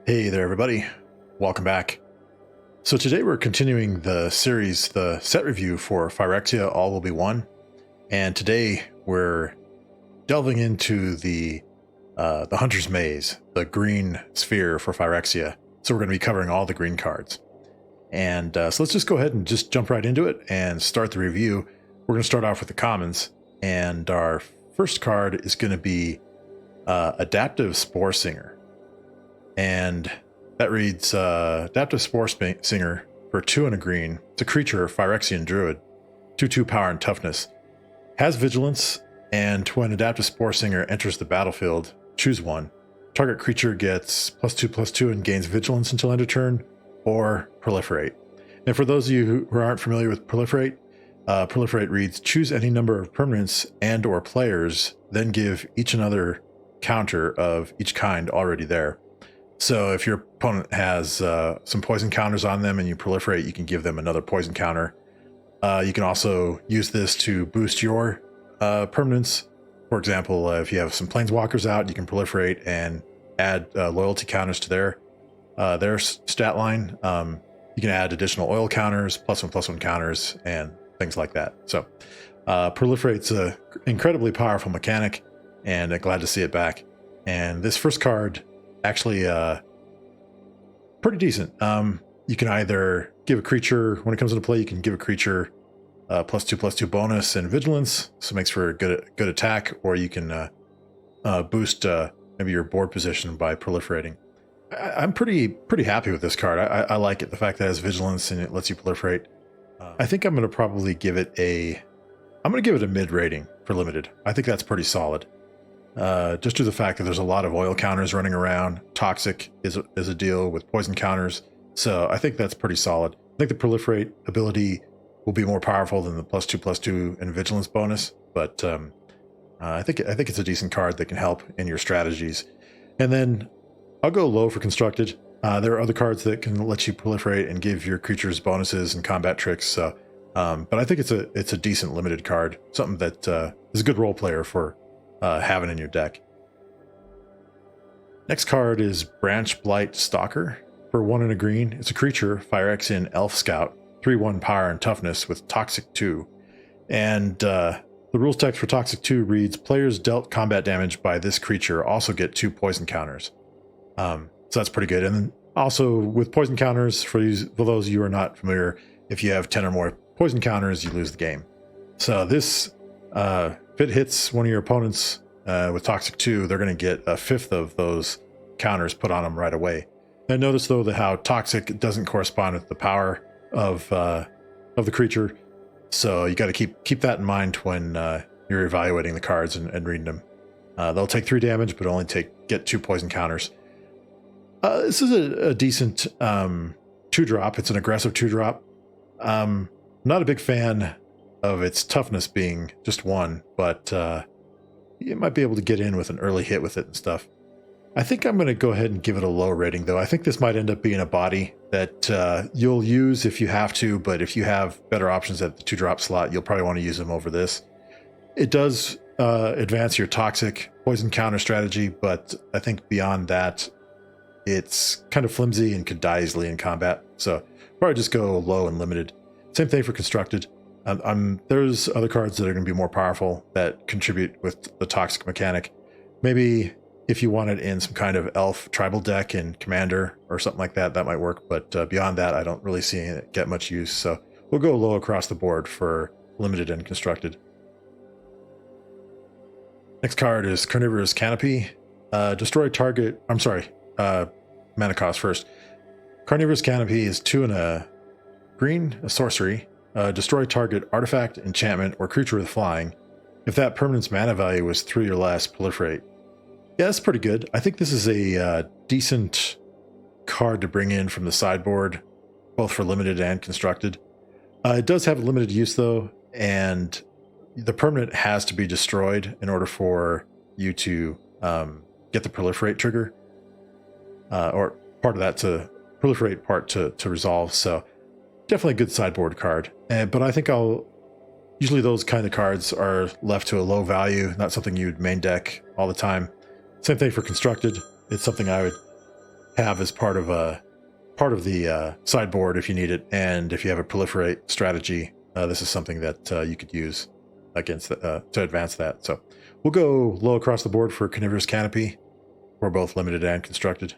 Hey there everybody, welcome back. So today we're continuing the series, the set review for Phyrexia All Will Be One, and today we're delving into the Hunter's Maze, the green sphere for Phyrexia. So we're going to be covering all the green cards. And so let's just go ahead and just jump right into it and start the review. We're going to start off with the commons, and our first card is going to be Adaptive Spore Singer. And that reads, Adaptive Spore Singer for 2 and a green. It's a creature, Phyrexian Druid, 2/2 power and toughness. Has vigilance, and when Adaptive Spore Singer enters the battlefield, choose one. Target creature gets +2/+2 and gains vigilance until end of turn, or proliferate. And for those of you who aren't familiar with proliferate, proliferate reads, choose any number of permanents and or players, then give each another counter of each kind already there. So if your opponent has some poison counters on them and you proliferate, you can give them another poison counter. You can also use this to boost your permanents. For example, if you have some planeswalkers out, you can proliferate and add loyalty counters to their stat line. You can add additional oil counters, +1/+1 counters, and things like that. So proliferate's an incredibly powerful mechanic, and glad to see it back. And this first card, actually pretty decent. You can either give a creature, when it comes into play, you can give a creature +2/+2 bonus and vigilance, so it makes for a good attack, or you can boost maybe your board position by proliferating. I'm pretty happy with this card. I like it, the fact that it has vigilance and it lets you proliferate. I think I'm going to probably give it a mid rating for limited. I think that's pretty solid. Just due to the fact that there's a lot of oil counters running around. Toxic is a deal with poison counters, so I think that's pretty solid. I think the proliferate ability will be more powerful than the +2/+2 and vigilance bonus, but I think it's a decent card that can help in your strategies. And then I'll go low for constructed. There are other cards that can let you proliferate and give your creatures bonuses and combat tricks. So, but I think it's a decent limited card, something that is a good role player for having in your deck. Next card is Branch Blight Stalker for 1 and a green. It's a creature, Phyrexian Elf Scout, 3/1 power and toughness with Toxic 2. And the rules text for Toxic 2 reads, players dealt combat damage by this creature also get 2 poison counters. So that's pretty good. And then also with poison counters, for those of you who are not familiar, if you have 10 or more poison counters, you lose the game. So this, if it hits one of your opponents with Toxic 2, they're going to get 1/5 of those counters put on them right away. And notice though that how Toxic doesn't correspond with the power of the creature, so you got to keep that in mind when you're evaluating the cards and reading them. They'll take 3 damage, but only get 2 poison counters. This is a decent 2-drop. It's an aggressive 2-drop. Not a big fan of its toughness being just 1, but you might be able to get in with an early hit with it and stuff. I think I'm going to go ahead and give it a low rating, though. I think this might end up being a body that you'll use if you have to, but if you have better options at the 2-drop slot, you'll probably want to use them over this. It does advance your toxic poison counter strategy, but I think beyond that, it's kind of flimsy and could die easily in combat. So probably just go low and limited. Same thing for constructed. There's other cards that are going to be more powerful that contribute with the toxic mechanic. Maybe if you want it in some kind of elf tribal deck in commander or something like that, that might work. But beyond that, I don't really see it get much use. So we'll go low across the board for limited and constructed. Next card is Carnivorous Canopy. Destroy target. I'm sorry. Mana cost first. Carnivorous Canopy is 2 and a green, a sorcery. Destroy target artifact, enchantment, or creature with flying. If that permanent's mana value was 3 or less, proliferate. Yeah, that's pretty good. I think this is a decent card to bring in from the sideboard, both for limited and constructed. It does have a limited use though, and the permanent has to be destroyed in order for you to get the proliferate trigger, or part of that to proliferate part to resolve. So definitely a good sideboard card. But I think usually those kind of cards are left to a low value, not something you'd main deck all the time. Same thing for constructed. it's something I would have as part of the sideboard if you need it, and if you have a proliferate strategy, this is something that you could use against to advance that. So we'll go low across the board for Carnivorous Canopy. We're both limited and constructed.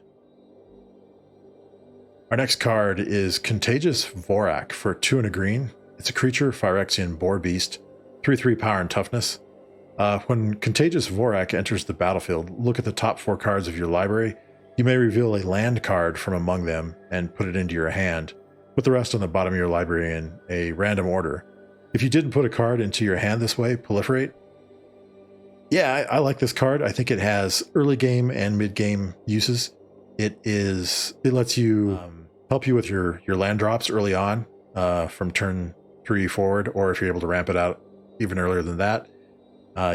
Our next card is Contagious Vorak for 2 and a green. It's a creature, Phyrexian Boar Beast, 3/3 power and toughness. When Contagious Vorak enters the battlefield, look at the top 4 cards of your library. You may reveal a land card from among them and put it into your hand. Put the rest on the bottom of your library in a random order. If you didn't put a card into your hand this way, proliferate. Yeah, I like this card. I think it has early game and mid game uses. It lets you help you with your land drops early on from turn 3 forward, or if you're able to ramp it out even earlier than that,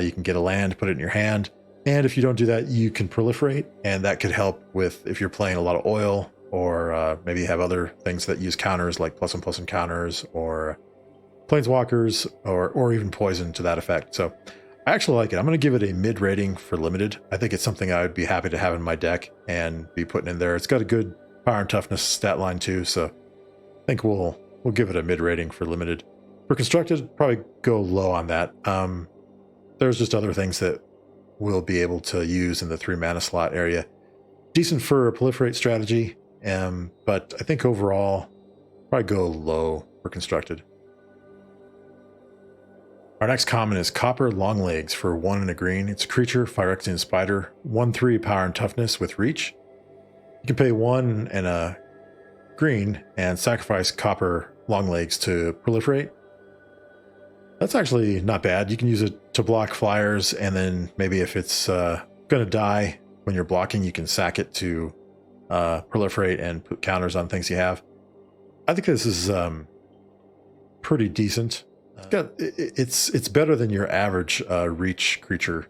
you can get a land, put it in your hand. And if you don't do that, you can proliferate, and that could help with if you're playing a lot of oil, or maybe you have other things that use counters like +1/+1 counters, or planeswalkers, or even poison to that effect. So I actually like it. I'm going to give it a mid rating for limited. I think it's something I would be happy to have in my deck and be putting in there. It's got a good power and toughness stat line too, so I think we'll give it a mid rating for limited. For constructed, probably go low on that. There's just other things that we'll be able to use in the 3 mana slot area. Decent for a proliferate strategy, but I think overall, probably go low for constructed. Our next common is Copper Longlegs for 1 and a green. It's a creature, Phyrexian Spider, 1/3 power and toughness with reach. You can pay 1 and a green and sacrifice Copper Longlegs to proliferate. That's actually not bad. You can use it to block flyers, and then maybe if it's going to die when you're blocking, you can sack it to proliferate and put counters on things you have. I think this is pretty decent. It's better than your average reach creature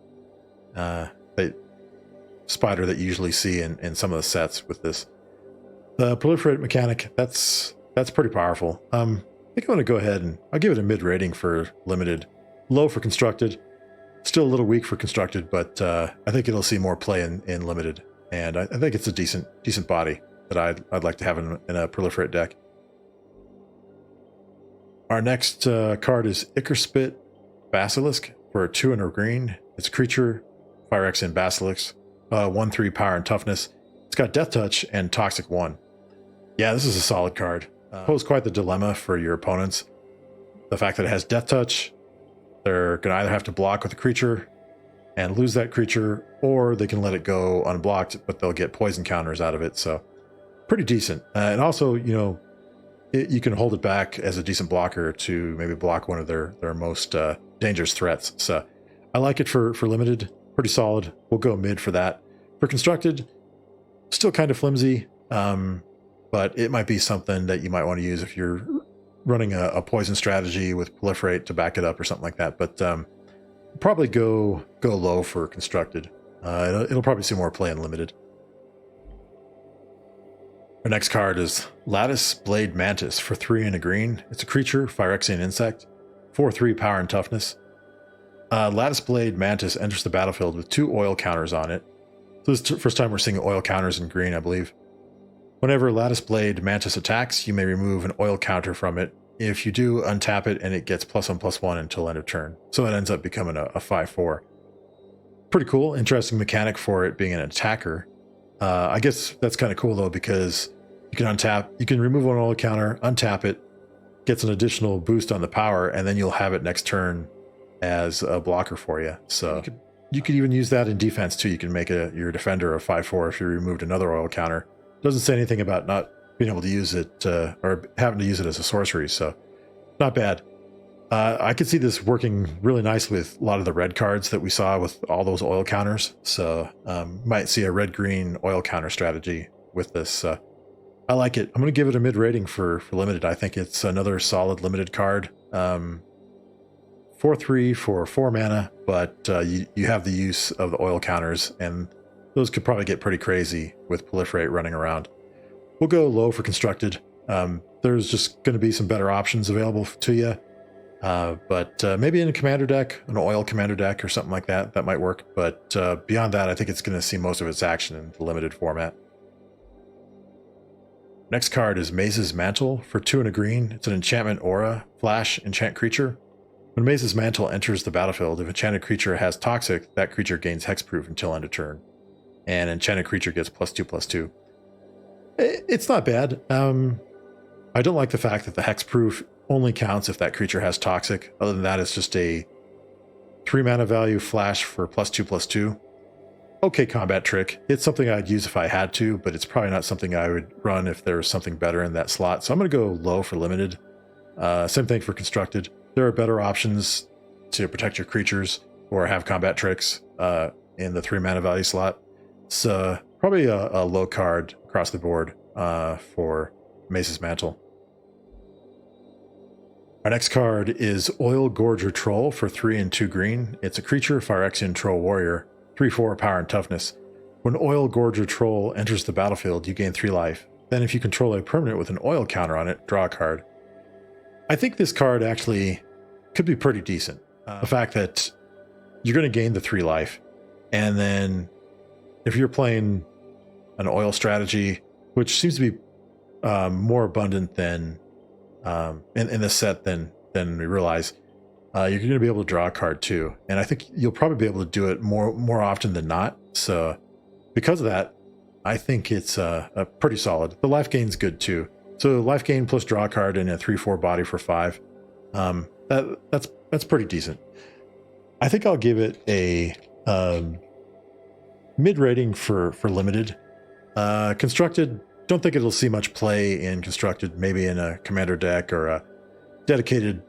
spider that you usually see in some of the sets with this. The proliferate mechanic, that's pretty powerful. I think I'm going to go ahead and I'll give it a mid rating for limited, low for constructed, still a little weak for constructed, but I think it'll see more play in limited, and I think it's a decent body that I'd like to have in a proliferate deck. Our next card is Ickerspit Basilisk for 2 and a green. It's a creature, Phyrexian Basilisk, 1/3 power and toughness. It's got Death Touch and Toxic 1. Yeah, this is a solid card. Pose quite the dilemma for your opponents. The fact that it has Death Touch, they're going to either have to block with a creature and lose that creature, or they can let it go unblocked, but they'll get poison counters out of it. So pretty decent. And also, you can hold it back as a decent blocker to maybe block one of their most dangerous threats. So I like it for limited. Pretty solid. We'll go mid for that. For constructed, still kind of flimsy. But it might be something that you might want to use if you're running a poison strategy with proliferate to back it up or something like that. But probably go low for constructed. It'll probably see more play in limited. Our next card is Lattice Blade Mantis for 3 and a green. It's a creature, Phyrexian Insect, 4/3 power and toughness. Lattice Blade Mantis enters the battlefield with 2 oil counters on it. So this is the first time we're seeing oil counters in green, I believe. Whenever Lattice Blade Mantis attacks, you may remove an oil counter from it. If you do, untap it, and it gets +1/+1 until end of turn. So it ends up becoming a 5/4. Pretty cool, interesting mechanic for it being an attacker. I guess that's kind of cool though, because you can remove an oil counter, untap it, gets an additional boost on the power, and then you'll have it next turn as a blocker for you. So you could even use that in defense too. You can make your defender a 5/4 if you removed another oil counter. Doesn't say anything about not being able to use it or having to use it as a sorcery, so not bad. I could see this working really nicely with a lot of the red cards that we saw with all those oil counters. So might see a red-green oil counter strategy with this. I like it. I'm going to give it a mid rating for limited. I think it's another solid limited card. 4/3 for 4 mana, but you have the use of the oil counters, and those could probably get pretty crazy with proliferate running around. We'll go low for constructed. There's just going to be some better options available to you. But maybe in a commander deck, an oil commander deck or something like that, that might work. But beyond that, I think it's going to see most of its action in the limited format. Next card is Maze's Mantle for 2 and a green. It's an enchantment aura, flash, enchant creature. When Maze's Mantle enters the battlefield, if enchanted creature has toxic, that creature gains hexproof until end of turn. And enchanted creature gets +2/+2. It's not bad. I don't like the fact that the hexproof only counts if that creature has toxic. Other than that, it's just a 3 mana value flash for +2/+2. Okay combat trick. It's something I'd use if I had to, but it's probably not something I would run if there was something better in that slot. So I'm going to go low for limited. Same thing for constructed. There are better options to protect your creatures or have combat tricks in the 3 mana value slot. So probably a low card across the board for Maze's Mantle. Our next card is Oil Gorger Troll for 3 and 2 green. It's a creature, Phyrexian Troll Warrior, 3/4 power and toughness. When Oil Gorger Troll enters the battlefield, you gain 3 life. Then if you control a permanent with an oil counter on it, draw a card. I think this card actually could be pretty decent. The fact that you're going to gain the 3 life, and then if you're playing an oil strategy, which seems to be more abundant than in this set than we realize, you're going to be able to draw a card too, and I think you'll probably be able to do it more often than not. So because of that, I think it's a pretty solid. The life gain's good too. So life gain plus draw a card in a 3/4 body for 5. That's pretty decent. I think I'll give it a mid rating for limited. Constructed, don't think it'll see much play in constructed. Maybe in a commander deck or a dedicated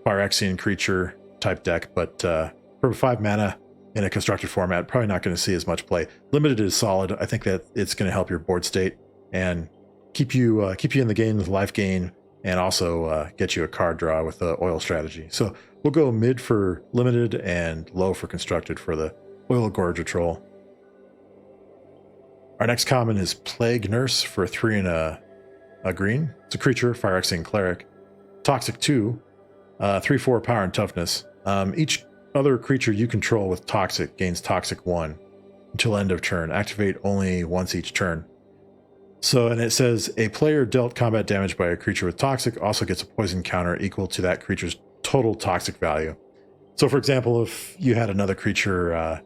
Phyrexian creature type deck, but for 5 mana in a constructed format, probably not going to see as much play. Limited is solid. I think that it's going to help your board state and keep you in the game with life gain, and also get you a card draw with the oil strategy. So we'll go mid for limited and low for constructed for the Oil Gorger Troll. Our next common is Plague Nurse for 3 and a green. It's a creature, Phyrexian Cleric. Toxic 2, 3/4 power and toughness. Each other creature you control with Toxic gains Toxic 1 until end of turn. Activate only once each turn. So, and it says, a player dealt combat damage by a creature with Toxic also gets a poison counter equal to that creature's total Toxic value. So, for example, if you had another creature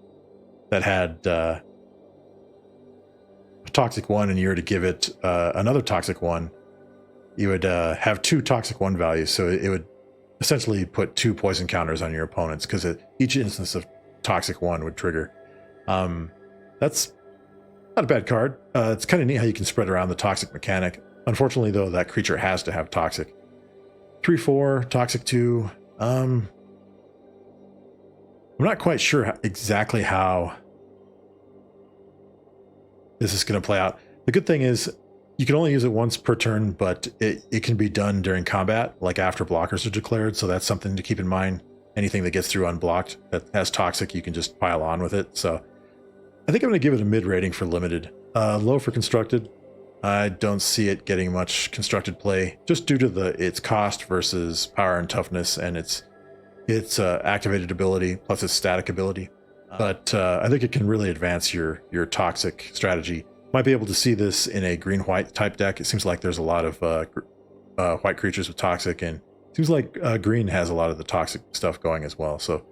that had a Toxic 1 and you were to give it another Toxic 1, you would have 2 Toxic 1 values. So it would essentially put 2 poison counters on your opponents, because each instance of Toxic 1 would trigger. That's not a bad card. It's kind of neat how you can spread around the Toxic mechanic. Unfortunately, though, that creature has to have Toxic. 3/4, Toxic 2. I'm not quite sure exactly how this is going to play out. The good thing is you can only use it once per turn, but it can be done during combat, like after blockers are declared. So that's something to keep in mind. Anything that gets through unblocked that has Toxic, you can just pile on with it. So I think I'm going to give it a mid rating for limited. Low for constructed. I don't see it getting much constructed play, just due to its cost versus power and toughness, and its activated ability plus its static ability. But I think it can really advance your Toxic strategy. Might be able to see this in a green-white type deck. It seems like there's a lot of white creatures with Toxic, and it seems like green has a lot of the Toxic stuff going as well. So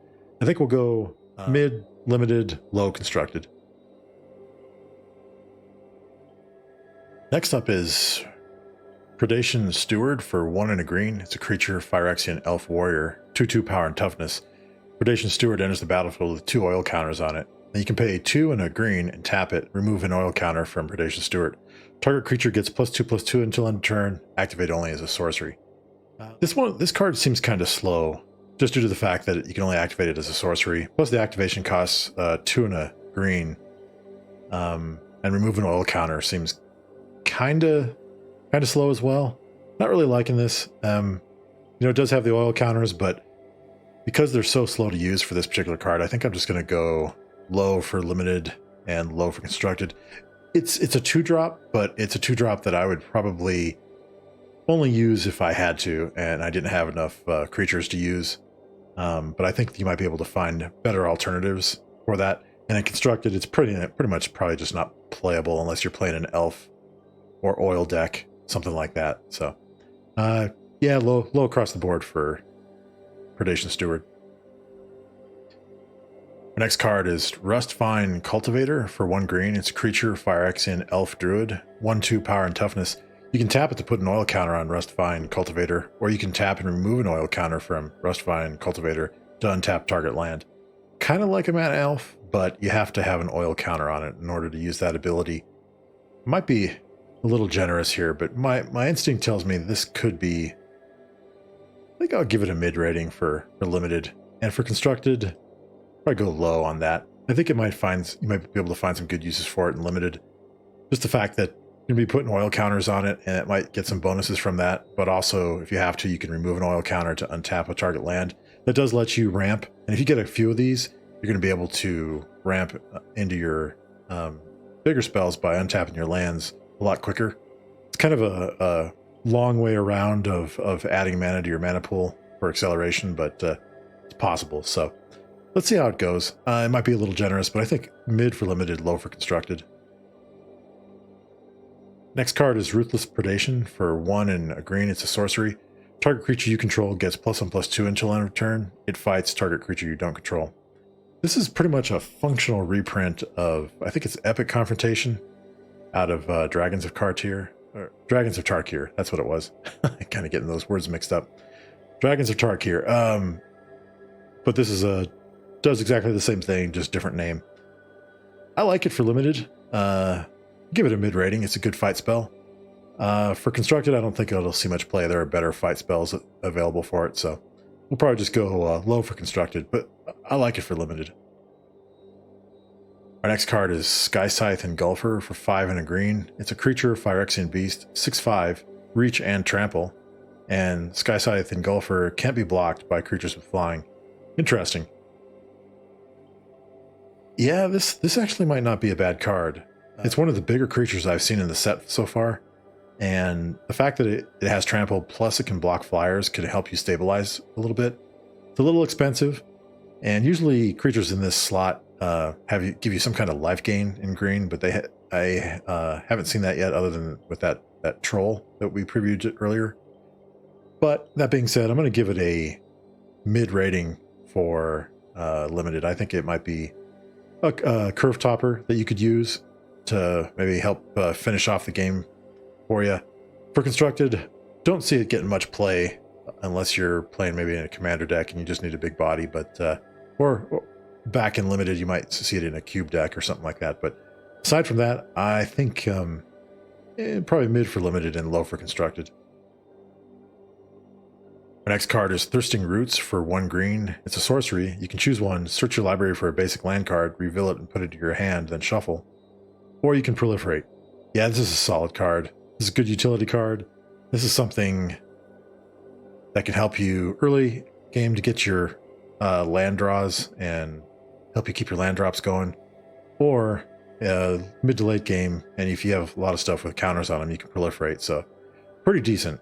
I think we'll go mid, limited, low constructed. Next up is Predation Steward for 1 and a green. It's a creature, Phyrexian Elf Warrior, 2/2 power and toughness. Predation Steward enters the battlefield with 2 oil counters on it. And you can pay 2 and a green and tap it, remove an oil counter from Predation Steward. Target creature gets +2/+2 until end of turn, activate only as a sorcery. This card seems kind of slow, just due to the fact that you can only activate it as a sorcery. Plus the activation costs 2 and a green, and remove an oil counter seems kind of slow as well. Not really liking this. It does have the oil counters, but because they're so slow to use for this particular card, I think I'm just going to go low for limited and low for constructed. It's a 2-drop, but it's a 2-drop that I would probably only use if I had to, and I didn't have enough creatures to use. But I think you might be able to find better alternatives for that. And in constructed, it's pretty much probably just not playable unless you're playing an elf or oil deck, something like that. So, yeah, low across the board for Predation Steward. Our next card is Rustvine Cultivator for 1 green. It's a creature, Phyrexian Elf Druid, 1/2 power and toughness. You can tap it to put an oil counter on Rustvine Cultivator, or you can tap and remove an oil counter from Rustvine Cultivator to untap target land. Kind of like a mana elf, but you have to have an oil counter on it in order to use that ability. Might be a little generous here, but my instinct tells me this could be... I think I'll give it a mid rating for limited. And for constructed, probably go low on that. I think you might be able to find some good uses for it in limited. Just the fact that you're going to be putting oil counters on it, and it might get some bonuses from that. But also, if you have to, you can remove an oil counter to untap a target land. That does let you ramp. And if you get a few of these, you're going to be able to ramp into your bigger spells by untapping your lands a lot quicker. It's kind of a long way around of adding mana to your mana pool for acceleration, but it's possible. So let's see how it goes. It might be a little generous, but I think mid for limited, low for constructed. Next card is Ruthless Predation for 1 and a green. It's a sorcery. Target creature you control gets +1/+2 until end of turn. It fights target creature you don't control. This is pretty much a functional reprint of, I think it's Epic Confrontation out of Dragons of Tarkir. Dragons of Tarkir, that's what it was. Kind of getting those words mixed up. Dragons of Tarkir. But this is does exactly the same thing, just different name. I like it for limited. Give it a mid rating. It's a good fight spell. For constructed, I don't think it'll see much play. There are better fight spells available for it, so we'll probably just go low for constructed, but I like it for limited. Our next card is Sky Scythe Engulfer for 5 and a green. It's a creature, Phyrexian Beast, 6/5, reach and trample, and Sky Scythe Engulfer can't be blocked by creatures with flying. Interesting. Yeah, this actually might not be a bad card. It's one of the bigger creatures I've seen in the set so far, and the fact that it has trample plus it can block flyers could help you stabilize a little bit. It's a little expensive, and usually creatures in this slot give you some kind of life gain in green, but I haven't seen that yet, other than with that troll that we previewed earlier. But that being said, I'm going to give it a mid rating for limited. I think it might be a curve topper that you could use to maybe help finish off the game for you. For constructed, don't see it getting much play unless you're playing maybe in a commander deck and you just need a big body, but or back in limited, you might see it in a cube deck or something like that. But aside from that, I think probably mid for limited and low for constructed. Our next card is Thirsting Roots for 1 green. It's a sorcery. You can choose one, search your library for a basic land card, reveal it and put it to your hand, then shuffle. Or you can proliferate. Yeah, this is a solid card. This is a good utility card. This is something that can help you early game to get your land draws and help you keep your land drops going. Or mid to late game, and if you have a lot of stuff with counters on them, you can proliferate. So pretty decent.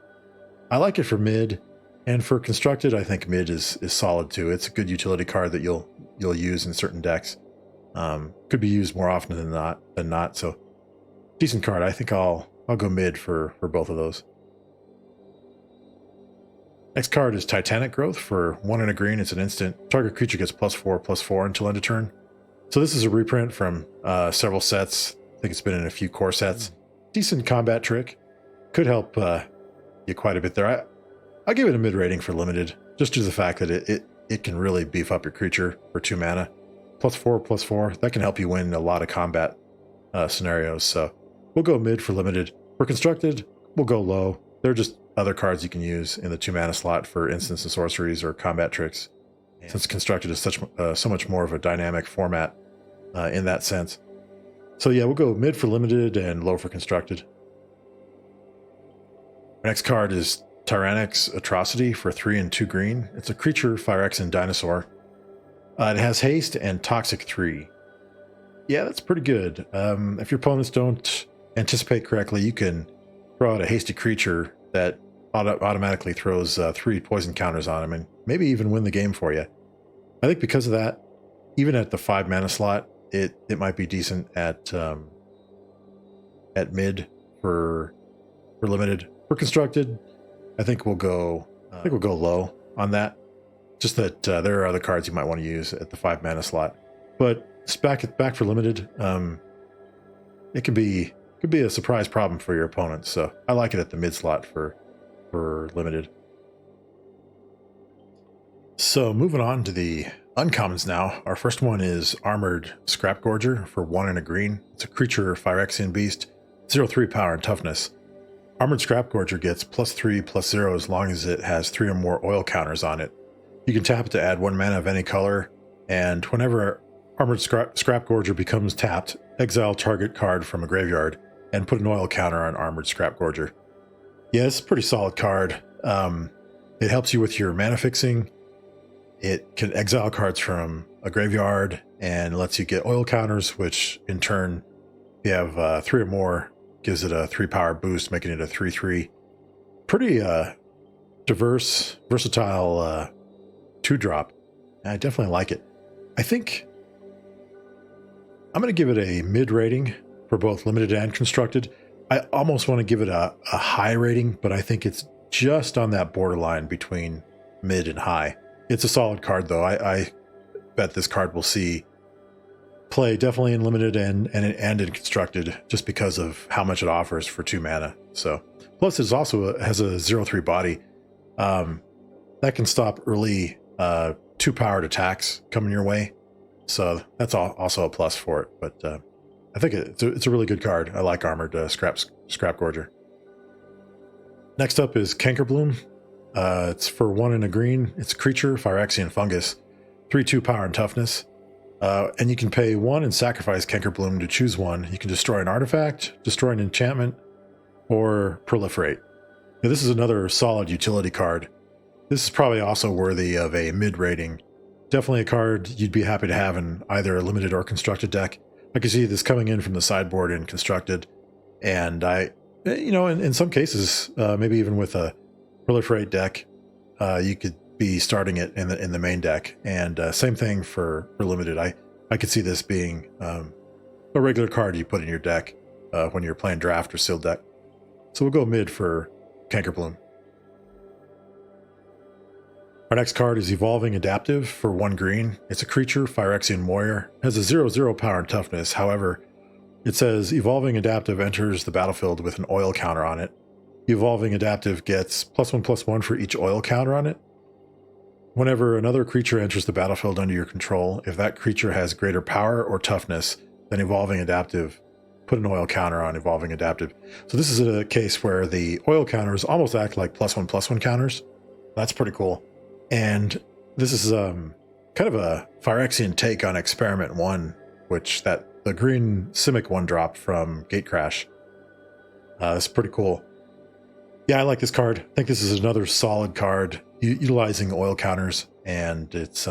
I like it for mid. And for constructed, I think mid is solid too. It's a good utility card that you'll use in certain decks. Could be used more often than not. So decent card. I think I'll go mid for both of those. Next card is Titanic Growth for 1 and a green. It's an instant. Target creature gets +4/+4 until end of turn. So this is a reprint from several sets. I think it's been in a few core sets. Decent combat trick. Could help you quite a bit there. I'll give it a mid rating for limited, just due to the fact that it can really beef up your creature for 2 mana. +4/+4, that can help you win a lot of combat scenarios. So we'll go mid for limited. For constructed, we'll go low. They're just other cards you can use in the 2 mana slot for instants and sorceries or combat tricks, since constructed is so much more of a dynamic format in that sense. So yeah, we'll go mid for limited and low for constructed. Our next card is Tyrannix Atrocity for 3 and 2 green. It's a creature, Phyrexian Dinosaur. It has haste and toxic 3. Yeah, that's pretty good. If your opponents don't anticipate correctly, you can throw out a hasty creature that automatically throws 3 poison counters on him and maybe even win the game for you. I think because of that, even at the 5 mana slot, it might be decent at mid for limited. For constructed, I think we'll go low on that. Just that there are other cards you might want to use at the 5 mana slot, but it's back for limited. It could be a surprise problem for your opponents. So I like it at the mid slot for limited. So moving on to the uncommons now. Our first one is Armored Scrap Gorger for 1 and a green. It's a creature Phyrexian beast, 0/3 power and toughness. Armored Scrap Gorger gets +3/+0 as long as it has 3 or more oil counters on it. You can tap it to add 1 mana of any color, and whenever Armored Scrap Gorger becomes tapped, exile target card from a graveyard and put an oil counter on Armored Scrap Gorger. Yeah, it's a pretty solid card. It helps you with your mana fixing. It can exile cards from a graveyard and lets you get oil counters, which in turn, if you have 3 or more, gives it a 3 power boost, making it a 3/3. Pretty diverse, versatile 2-drop. I definitely like it. I think I'm going to give it a mid rating for both limited and constructed. I almost want to give it a high rating, but I think it's just on that borderline between mid and high. It's a solid card, though. I bet this card will see play definitely in limited and in constructed, just because of how much it offers for 2 mana. So plus it also has a 0/3 body that can stop early 2 powered attacks coming your way. So that's also a plus for it. But I think it's a really good card. I like Armored Scrap Gorger. Next up is Cankerbloom. It's for 1 and a green. It's a creature, Phyrexian fungus, 3/2 power and toughness. And you can pay 1 and sacrifice Cankerbloom to choose one. You can destroy an artifact, destroy an enchantment, or proliferate. Now, this is another solid utility card. This is probably also worthy of a mid rating. Definitely a card you'd be happy to have in either a limited or constructed deck. I can see this coming in from the sideboard in constructed, and in some cases, maybe even with a proliferate deck, you could be starting it in the main deck. And same thing for limited. I could see this being a regular card you put in your deck when you're playing draft or sealed deck. So we'll go mid for Cankerbloom. Our next card is Evolving Adaptive for 1 green. It's a creature, Phyrexian warrior. It has a 0/0 power and toughness. However, it says Evolving Adaptive enters the battlefield with an oil counter on it. Evolving Adaptive gets +1/+1 for each oil counter on it. Whenever another creature enters the battlefield under your control, if that creature has greater power or toughness than Evolving Adaptive, put an oil counter on Evolving Adaptive. So this is a case where the oil counters almost act like +1/+1 counters. That's pretty cool. And this is kind of a Phyrexian take on Experiment 1, which the green Simic 1-drop from Gatecrash. That's pretty cool. Yeah, I like this card. I think this is another solid card utilizing oil counters, and it's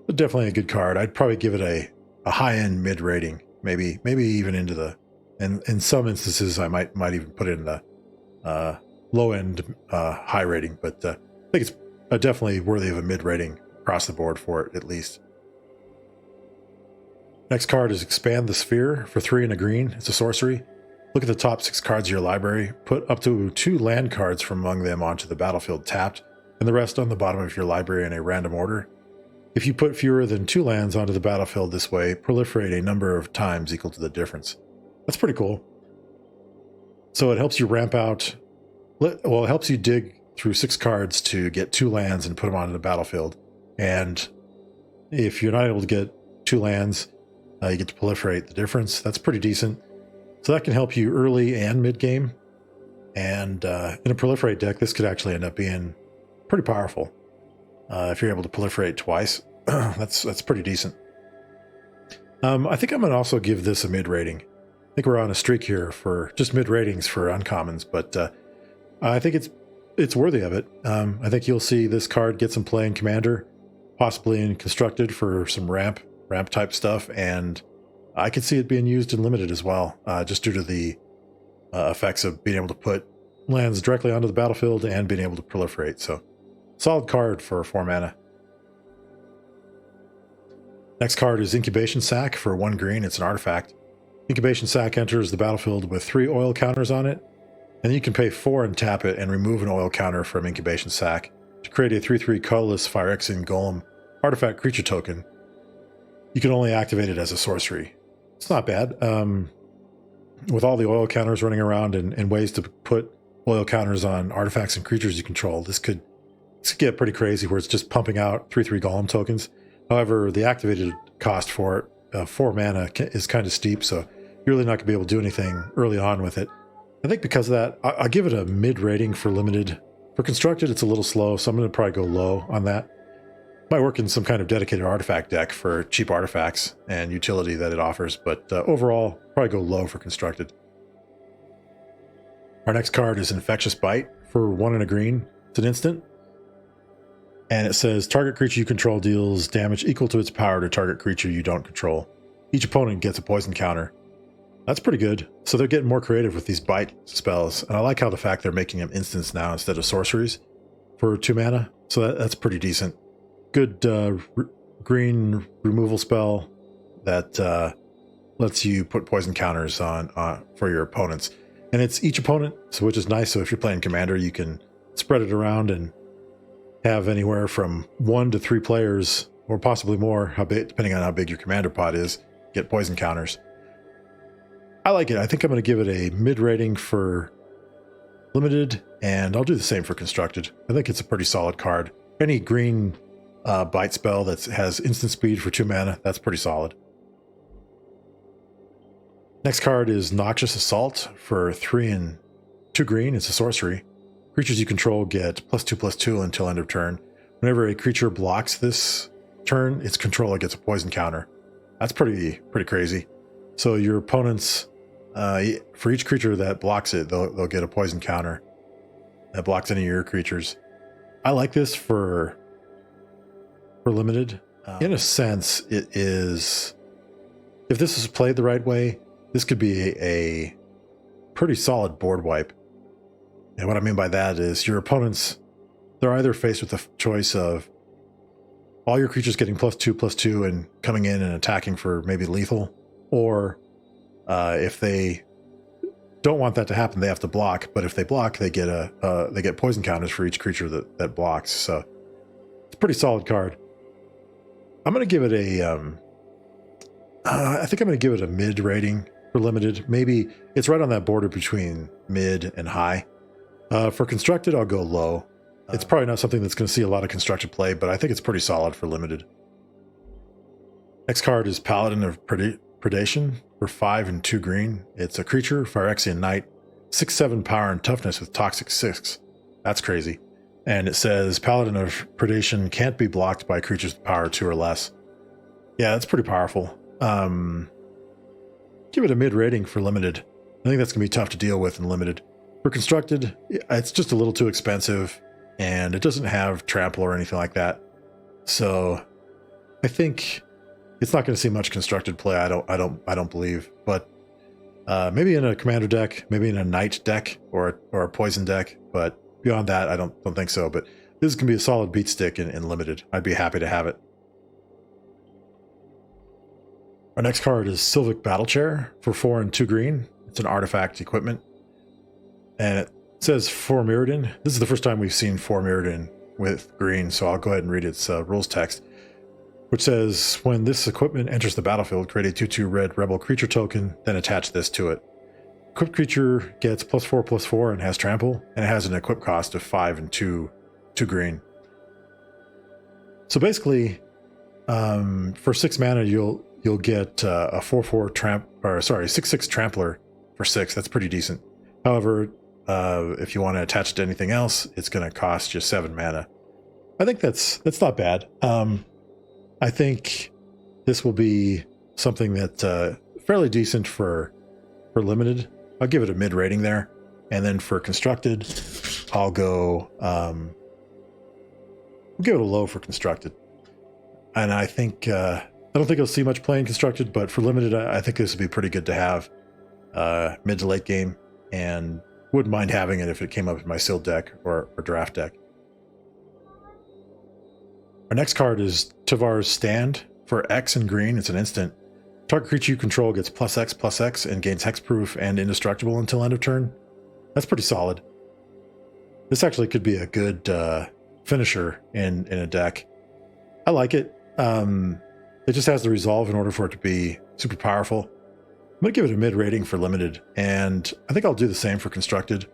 definitely a good card. I'd probably give it a high-end mid rating, maybe even into the, and in some instances I might even put it in the low-end high rating, but I think it's definitely worthy of a mid rating across the board for it, at least. Next card is Expand the Sphere for 3 and a green. It's a sorcery. Look at the top 6 cards of your library. Put up to 2 land cards from among them onto the battlefield tapped, and the rest on the bottom of your library in a random order. If you put fewer than 2 lands onto the battlefield this way, proliferate a number of times equal to the difference. That's pretty cool. So it helps you ramp out. It helps you dig through 6 cards to get 2 lands and put them onto the battlefield. And if you're not able to get 2 lands, you get to proliferate the difference. That's pretty decent. So that can help you early and mid game. And in a proliferate deck, this could actually end up being pretty powerful. If you're able to proliferate twice, that's pretty decent. I think I'm going to also give this a mid rating. I think we're on a streak here for just mid ratings for uncommons, but I think it's worthy of it. I think you'll see this card get some play in Commander, possibly in Constructed for some ramp type stuff, and I could see it being used in Limited as well, just due to the effects of being able to put lands directly onto the battlefield and being able to proliferate. So solid card for 4 mana. Next card is Incubation Sac for 1 green. It's an artifact. Incubation Sac enters the battlefield with 3 oil counters on it, and you can pay 4 and tap it and remove an oil counter from Incubation Sac to create a 3/3 colorless Phyrexian Golem artifact creature token. You can only activate it as a sorcery. It's not bad. With all the oil counters running around and ways to put oil counters on artifacts and creatures you control, this could get pretty crazy where it's just pumping out 3/3 Golem tokens. However, the activated cost for it, 4 mana, is kind of steep, so you're really not going to be able to do anything early on with it. I think because of that, I'll give it a mid rating for limited. For constructed, it's a little slow, so I'm going to probably go low on that. Might work in some kind of dedicated artifact deck for cheap artifacts and utility that it offers, but overall, probably go low for constructed. Our next card is Infectious Bite for 1 and a green. It's an instant. And it says, target creature you control deals damage equal to its power to target creature you don't control. Each opponent gets a poison counter. That's pretty good. So they're getting more creative with these bite spells. And I like how the fact they're making them instants now instead of sorceries for 2 mana. So that's pretty decent. Good green removal spell that lets you put poison counters on for your opponents. And it's each opponent, so which is nice. So if you're playing Commander, you can spread it around and have anywhere from 1 to 3 players, or possibly more, depending on how big your commander pod is, get poison counters. I like it. I think I'm going to give it a mid rating for limited, and I'll do the same for constructed. I think it's a pretty solid card. Any green bite spell that has instant speed for 2 mana, that's pretty solid. Next card is Noxious Assault for 3 and 2 green. It's a sorcery. Creatures you control get +2/+2 until end of turn. Whenever a creature blocks this turn, its controller gets a poison counter. That's pretty crazy. So your opponents, for each creature that blocks it, they'll get a poison counter that blocks any of your creatures. I like this for limited. In a sense, it is. If this is played the right way, this could be a pretty solid board wipe. And what I mean by that is your opponents, they're either faced with the choice of all your creatures getting +2/+2 and coming in and attacking for maybe lethal, or if they don't want that to happen, they have to block. But if they block, they get poison counters for each creature that blocks. So it's a pretty solid card. I'm going to give it I think I'm going to give it a mid rating for limited. Maybe it's right on that border between mid and high. For constructed, I'll go low. It's probably not something that's going to see a lot of constructed play, but I think it's pretty solid for limited. Next card is Paladin of Predation for 5 and 2 green. It's a creature, Phyrexian Knight, 6/7 power and toughness with Toxic 6. That's crazy. And it says Paladin of Predation can't be blocked by creatures with power 2 or less. Yeah, that's pretty powerful. Give it a mid rating for limited. I think that's going to be tough to deal with in limited. For constructed, it's just a little too expensive, and it doesn't have trample or anything like that. So I think it's not going to see much constructed play. I don't believe. But maybe in a commander deck, maybe in a knight deck or a poison deck. But beyond that, I don't think so. But this is going to be a solid beat stick in limited. I'd be happy to have it. Our next card is Sylvic Battle Chair for 4 and 2 green. It's an artifact equipment. And it says 4 Mirrodin. This is the first time we've seen 4 Mirrodin with green, so I'll go ahead and read its rules text, which says, when this equipment enters the battlefield, create a 2/2 red rebel creature token, then attach this to it. Equipped creature gets +4/+4 and has trample, and it has an equip cost of 5 and 2 green. So basically, for 6 mana, you'll get a 4/4 6/6 trampler for 6. That's pretty decent. However, if you want to attach it to anything else, it's going to cost you 7 mana. I think that's not bad. I think this will be something that's fairly decent for limited. I'll give it a mid rating there, and then for constructed, I'll go. We'll give it a low for constructed, and I think I don't think I'll see much play in constructed, but for limited, I think this would be pretty good to have mid to late game, and wouldn't mind having it if it came up in my sealed deck or draft deck. Our next card is Tavar's Stand. For X in green, it's an instant. Target creature you control gets +X/+X and gains hexproof and indestructible until end of turn. That's pretty solid. This actually could be a good finisher in a deck. I like it. It just has the resolve in order for it to be super powerful. I'm going to give it a mid rating for limited, and I think I'll do the same for constructed.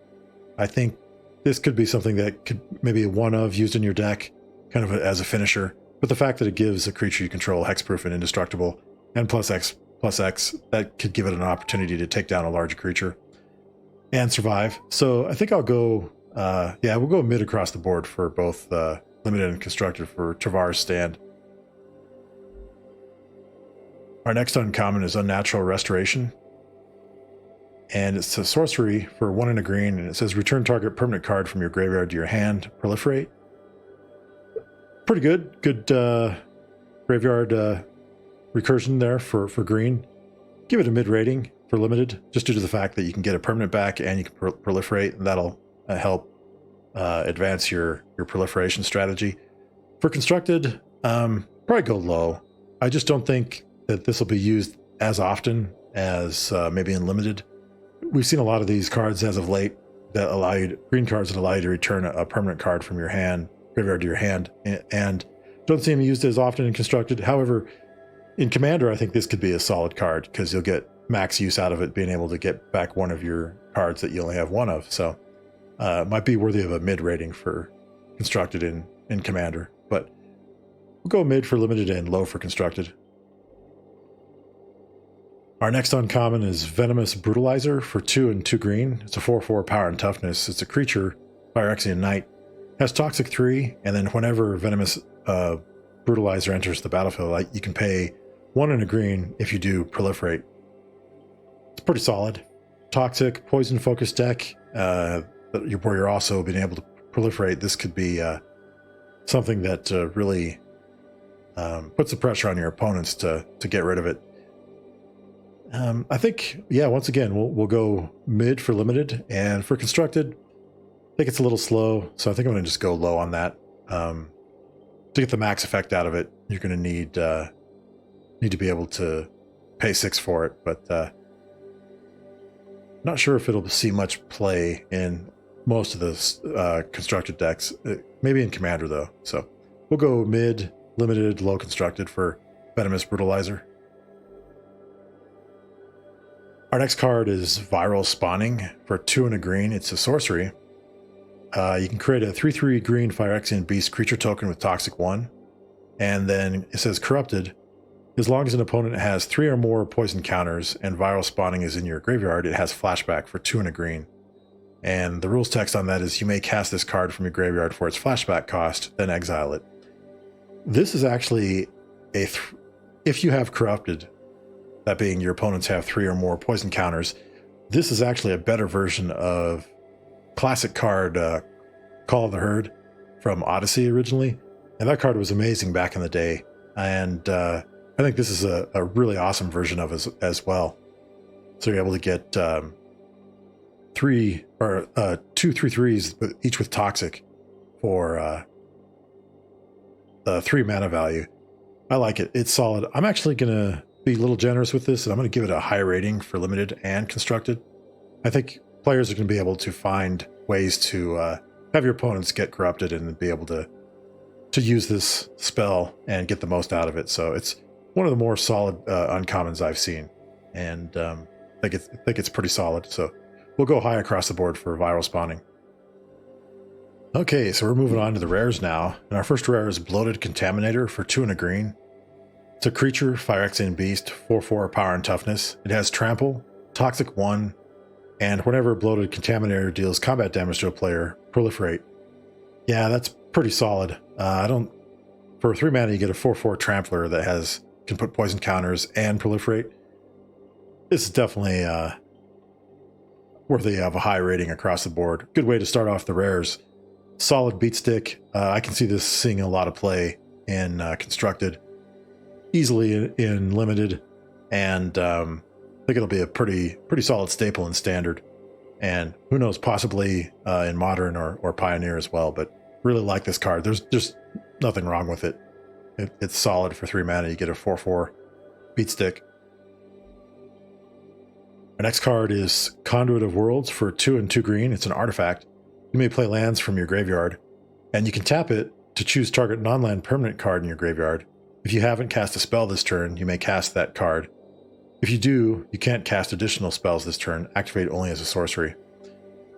I think this could be something that could maybe one of used in your deck, kind of as a finisher. But the fact that it gives a creature you control hexproof and indestructible, and +X/+X, that could give it an opportunity to take down a large creature and survive. So I think I'll go, we'll go mid across the board for both limited and constructed for Tavar's Stand. Our next uncommon is Unnatural Restoration. And it's a sorcery for 1 and a green, and it says return target permanent card from your graveyard to your hand, proliferate. Pretty good. Good graveyard recursion there for green. Give it a mid rating for limited, just due to the fact that you can get a permanent back and you can proliferate, and that'll help advance your proliferation strategy. For constructed, probably go low. I just don't think that this will be used as often as maybe in limited. We've seen a lot of these cards as of late that allow you green cards that allow you to return a permanent card from your graveyard to your hand, and don't see them used as often in constructed. However, in Commander, I think this could be a solid card because you'll get max use out of it, being able to get back one of your cards that you only have one of. So might be worthy of a mid rating for constructed in Commander, but we'll go mid for limited and low for constructed. Our next uncommon is Venomous Brutalizer for 2 and 2 green. It's a 4/4 power and toughness. It's a creature, Phyrexian Knight. Has Toxic 3, and then whenever Venomous Brutalizer enters the battlefield, you can pay 1 and a green if you do proliferate. It's pretty solid. Toxic, poison-focused deck, where you're also being able to proliferate. This could be something that really puts the pressure on your opponents to get rid of it. I think, once again, we'll go mid for limited, and for constructed, I think it's a little slow, so I think I'm going to just go low on that. To get the max effect out of it, you're going to need to be able to pay 6 for it, but not sure if it'll see much play in most of the constructed decks. Maybe in Commander, though. So we'll go mid, limited, low constructed for Venomous Brutalizer. Our next card is Viral Spawning for 2 and a green. It's a sorcery. You can create a 3/3 green Phyrexian Beast creature token with Toxic 1. And then it says Corrupted. As long as an opponent has 3 or more poison counters and Viral Spawning is in your graveyard, it has flashback for 2 and a green. And the rules text on that is you may cast this card from your graveyard for its flashback cost, then exile it. This is actually if you have Corrupted, that being your opponents have 3 or more poison counters, this is actually a better version of classic card Call of the Herd from Odyssey originally. And that card was amazing back in the day. And I think this is a really awesome version of it as well. So you're able to get 2 3/3s, each with Toxic for 3 mana value. I like it. It's solid. I'm actually going to be a little generous with this, and I'm going to give it a high rating for limited and constructed. I think players are going to be able to find ways to have your opponents get corrupted and be able to use this spell and get the most out of it. So it's one of the more solid uncommons I've seen, and I think it's pretty solid. So we'll go high across the board for Viral Spawning. Okay, so we're moving on to the rares now, and our first rare is Bloated Contaminator for 2 and a green. It's a creature, Phyrexian Beast, 4/4 power and toughness. It has Trample, Toxic 1, and whenever Bloated Contaminator deals combat damage to a player, proliferate. Yeah, that's pretty solid. For 3 mana, you get a 4/4 Trampler that can put poison counters and proliferate. This is definitely worthy of a high rating across the board. Good way to start off the rares. Solid beat stick. I can see this seeing a lot of play in constructed, easily in limited, and I think it'll be a pretty solid staple in standard. and who knows, possibly in Modern or Pioneer as well. But really like this card. There's just nothing wrong with it. It's solid for 3 mana. You get a 4/4 beat stick. Our next card is Conduit of Worlds for 2 and 2 green. It's an artifact. You may play lands from your graveyard, and you can tap it to choose target non-land permanent card in your graveyard. If you haven't cast a spell this turn, you may cast that card. If you do, you can't cast additional spells this turn. Activate only as a sorcery.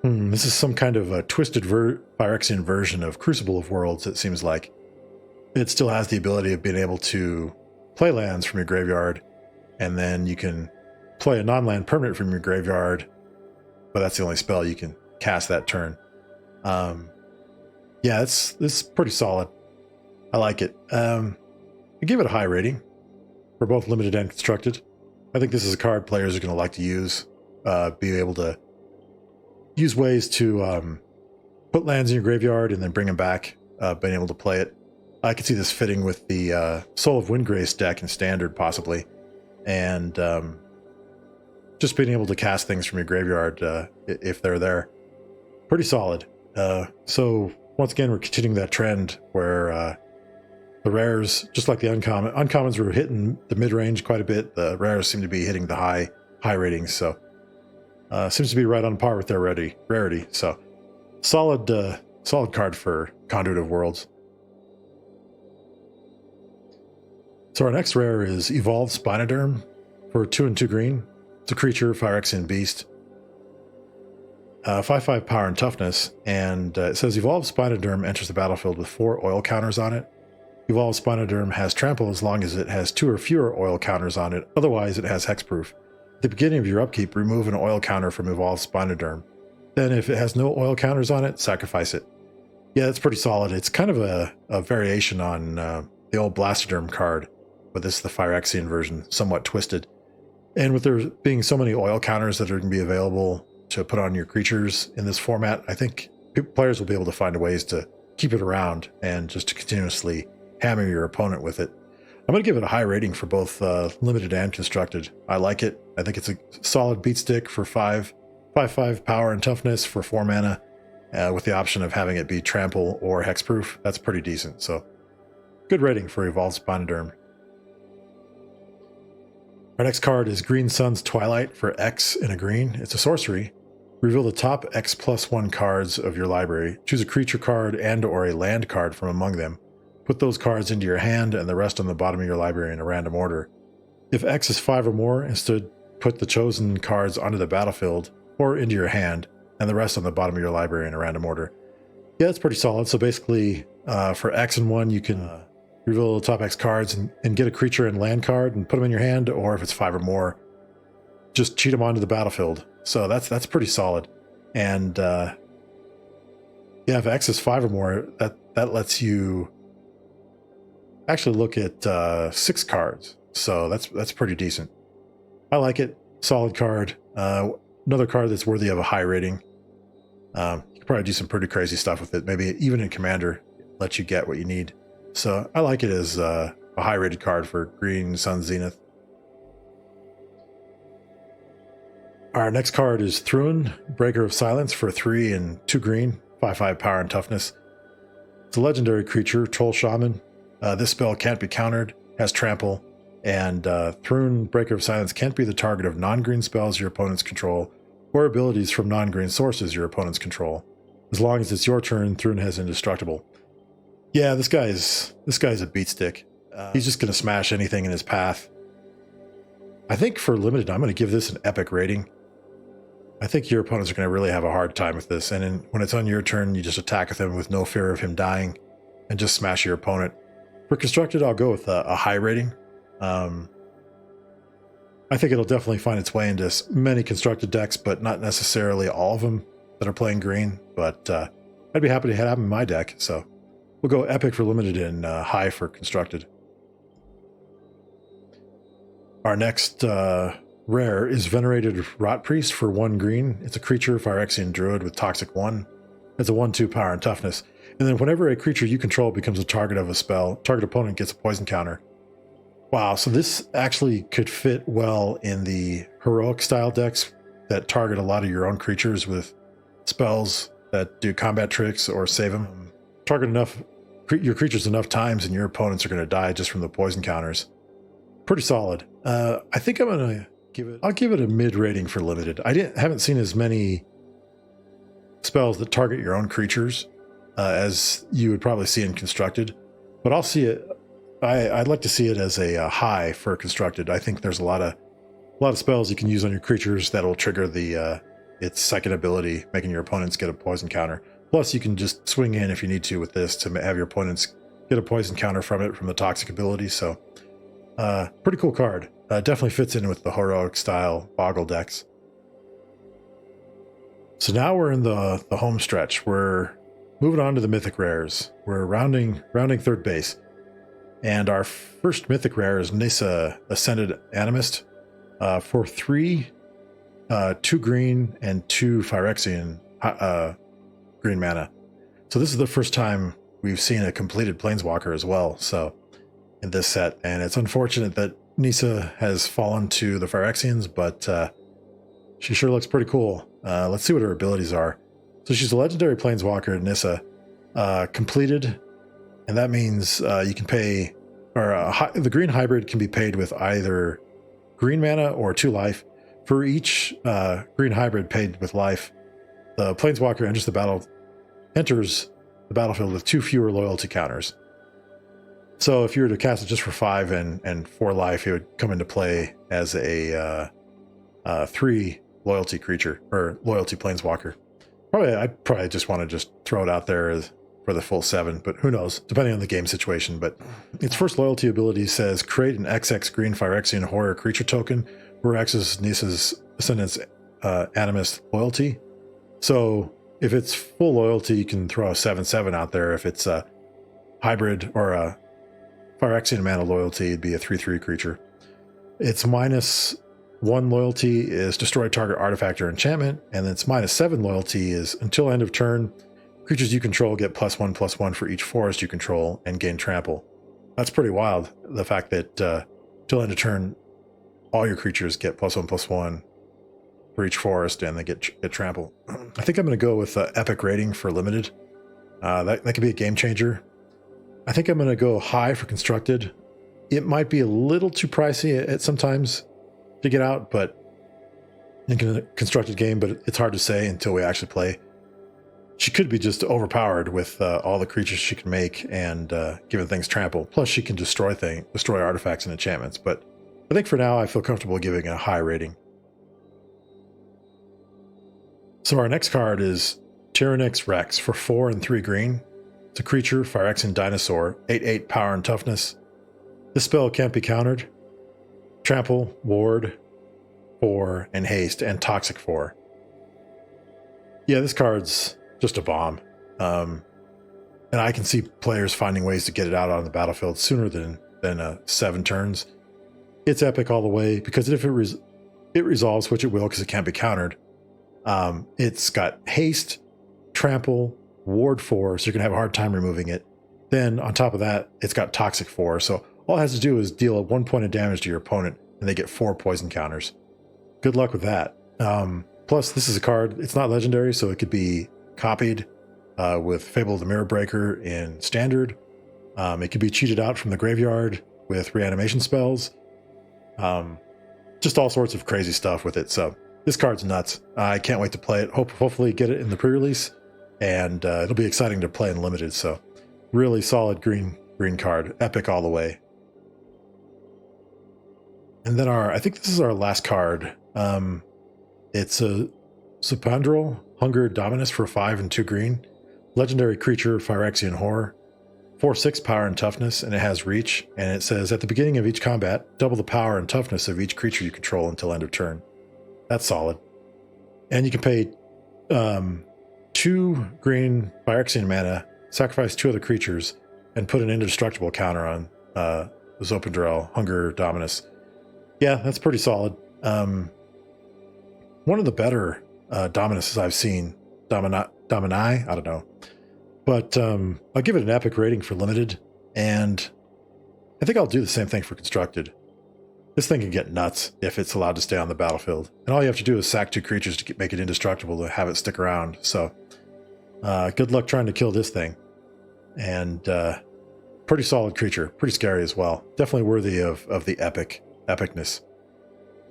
This is some kind of a twisted Phyrexian version of Crucible of Worlds, it seems like. It still has the ability of being able to play lands from your graveyard, and then you can play a non-land permanent from your graveyard, but that's the only spell you can cast that turn. Yeah, this is pretty solid. I like it. I give it a high rating for both limited and constructed. I think this is a card players are going to like to use, be able to use ways to put lands in your graveyard and then bring them back, being able to play it. I could see this fitting with the Soul of Windgrace deck in Standard, possibly, and just being able to cast things from your graveyard if they're there. Pretty solid. So once again, we're continuing that trend where the rares, just like the uncommons were hitting the mid-range quite a bit, the rares seem to be hitting the high ratings, so seems to be right on par with their rarity. So solid card for Conduit of Worlds. So our next rare is Evolved Spinoderm for 2 and 2 green. It's a creature, Phyrexian beast. 5/5 power and toughness, and it says Evolved Spinoderm enters the battlefield with 4 oil counters on it. Evolved Spinoderm has trample as long as it has 2 or fewer oil counters on it, otherwise it has hexproof. At the beginning of your upkeep, remove an oil counter from Evolved Spinoderm. Then if it has no oil counters on it, sacrifice it. Yeah, it's pretty solid. It's kind of a variation on the old Blastoderm card, but this is the Phyrexian version, somewhat twisted. And with there being so many oil counters that are going to be available to put on your creatures in this format, I think players will be able to find ways to keep it around and just to continuously hammer your opponent with it. I'm going to give it a high rating for both limited and constructed. I like it. I think it's a solid beat stick for 5/5 power and toughness for 4 mana, with the option of having it be trample or hexproof. That's pretty decent. So good rating for Evolved Spinoderm. Our next card is Green Sun's Twilight for X and a green. It's a sorcery. Reveal the top X+1 cards of your library. Choose a creature card and or a land card from among them. Put those cards into your hand and the rest on the bottom of your library in a random order. If X is 5 or more, instead put the chosen cards onto the battlefield or into your hand and the rest on the bottom of your library in a random order. Yeah, it's pretty solid. So basically, for X and 1, you can reveal the top X cards and get a creature and land card and put them in your hand, or if it's 5 or more, just cheat them onto the battlefield. So that's pretty solid. And yeah, if X is 5 or more, that lets you actually look at 6 cards. So that's pretty decent. I like it. Solid card. Another card that's worthy of a high rating. You could probably do some pretty crazy stuff with it. Maybe even in Commander, let you get what you need. So I like it as a high rated card for Green Sun Zenith. Our next card is Thruin, Breaker of Silence for 3 and 2 green, 5/5 power and toughness. It's a legendary creature, Troll Shaman. This spell can't be countered, has trample, and Thruin, Breaker of Silence can't be the target of non-green spells your opponents control or abilities from non-green sources your opponents control. As long as it's your turn, Thruin has indestructible. Yeah, this guy's a beat stick. He's just going to smash anything in his path. I think for limited, I'm going to give this an epic rating. I think your opponents are going to really have a hard time with this. And when it's on your turn, you just attack with him with no fear of him dying and just smash your opponent. For constructed, I'll go with a high rating. I think it'll definitely find its way into many constructed decks, but not necessarily all of them that are playing green. But I'd be happy to have him in my deck. So we'll go epic for limited and high for constructed. Our next rare is Venerated Rot Priest for 1 green. It's a creature, Phyrexian Druid with Toxic 1. It's a 1/2 power and toughness. And then whenever a creature you control becomes a target of a spell, target opponent gets a poison counter. Wow, so this actually could fit well in the heroic style decks that target a lot of your own creatures with spells that do combat tricks or save them. Target your creatures enough times and your opponents are going to die just from the poison counters. Pretty solid. I think I'm going to I'll give it a mid rating for limited. Haven't seen as many spells that target your own creatures as you would probably see in constructed, but I'll see it. I'd like to see it as a high for constructed. I think there's a lot of spells you can use on your creatures that'll trigger its second ability, making your opponents get a poison counter. Plus, you can just swing in if you need to with this to have your opponents get a poison counter from the toxic ability. So, pretty cool card. Definitely fits in with the heroic style Boggle decks. So now we're in the home stretch. We're moving on to the Mythic Rares. We're rounding third base. And our first Mythic Rare is Nissa Ascended Animist for 3, 2 green, and 2 Phyrexian green mana. So this is the first time we've seen a completed Planeswalker as well, so in this set. And it's unfortunate that Nissa has fallen to the Phyrexians, but she sure looks pretty cool. Let's see what her abilities are. So she's a legendary Planeswalker, Nissa, completed, and that means you can pay, or the green hybrid can be paid with either green mana or 2 life. For each green hybrid paid with life, the Planeswalker enters the battlefield with 2 fewer loyalty counters. So if you were to cast it just for 5 and 4 life, it would come into play as a 3 loyalty creature or loyalty Planeswalker. I'd probably just want to just throw it out there for the full 7, but who knows, depending on the game situation. But its first loyalty ability says create an XX green Phyrexian horror creature token where X is Nissa's Ascendant's Animist loyalty. So if it's full loyalty, you can throw a 7/7 out there. If it's a hybrid or a Phyrexian mana loyalty, it'd be a 3/3 creature. Its -1 loyalty is destroy target artifact or enchantment, and its -7 loyalty is until end of turn, creatures you control get +1/+1 for each forest you control and gain trample. That's pretty wild. The fact that till end of turn, all your creatures get +1/+1 for each forest and they get trample. I think I'm going to go with epic rating for limited. That could be a game changer. I think I'm going to go high for constructed. It might be a little too pricey at sometimes to get out, but in a constructed game, but it's hard to say until we actually play. She could be just overpowered with all the creatures she can make and giving things trample. Plus, she can destroy artifacts and enchantments. But I think for now, I feel comfortable giving a high rating. So our next card is Tyrannix Rex for 4 and 3 green. It's a creature, Phyrexian dinosaur, 8/8 power and toughness. This spell can't be countered. Trample, ward, 4, and haste, and toxic 4. Yeah, this card's just a bomb. And I can see players finding ways to get it out on the battlefield sooner than 7 turns. It's epic all the way, because if it resolves, which it will because it can't be countered, it's got haste, trample, ward 4, so you're going to have a hard time removing it. Then on top of that, it's got toxic 4, so all it has to do is deal 1 point of damage to your opponent, and they get 4 poison counters. Good luck with that. Plus, this is a card, it's not legendary, so it could be copied with Fable of the Mirror Breaker in Standard. It could be cheated out from the graveyard with reanimation spells. Just all sorts of crazy stuff with it, so this card's nuts. I can't wait to play it. Hopefully get it in the pre-release, and it'll be exciting to play in limited. So really solid green card, epic all the way. And then I think this is our last card. It's a Supandral Hunger Dominus for 5 and 2 green, legendary creature, Phyrexian horror, 4/6 power and toughness, and it has reach. And it says at the beginning of each combat, double the power and toughness of each creature you control until end of turn. That's solid. And you can pay 2 green Phyrexian mana, sacrifice 2 other creatures, and put an indestructible counter on Supandral Hunger Dominus. Yeah, that's pretty solid. One of the better Dominuses I've seen. Domini? I don't know. But I'll give it an epic rating for limited, and I think I'll do the same thing for constructed. This thing can get nuts if it's allowed to stay on the battlefield. And all you have to do is sack 2 creatures to make it indestructible to have it stick around. So good luck trying to kill this thing. And pretty solid creature, pretty scary as well. Definitely worthy of the epicness.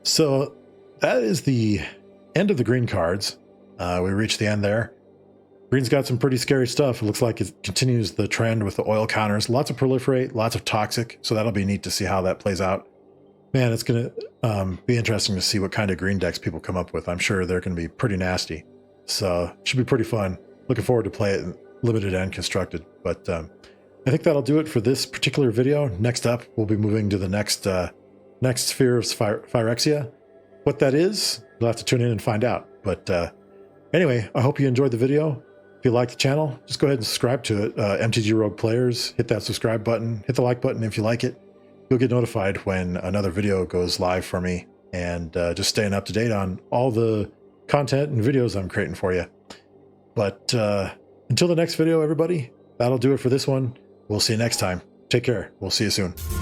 So that is the end of the green cards. We reached the end there. Green's got some pretty scary stuff. It looks like it continues the trend with the oil counters. Lots of proliferate, lots of toxic. So that'll be neat to see how that plays out. Man, it's going to be interesting to see what kind of green decks people come up with. I'm sure they're going to be pretty nasty. So it should be pretty fun. Looking forward to play it limited and constructed. But I think that'll do it for this particular video. Next up, we'll be moving to the next sphere of Phyrexia. What that is, you'll have to tune in and find out. But anyway, I hope you enjoyed the video. If you like the channel, just go ahead and subscribe to it. MTG Rogue Players, hit that subscribe button, hit the like button if you like it. You'll get notified when another video goes live for me, and just staying up to date on all the content and videos I'm creating for you. But until the next video, everybody, that'll do it for this one. We'll see you next time. Take care. We'll see you soon.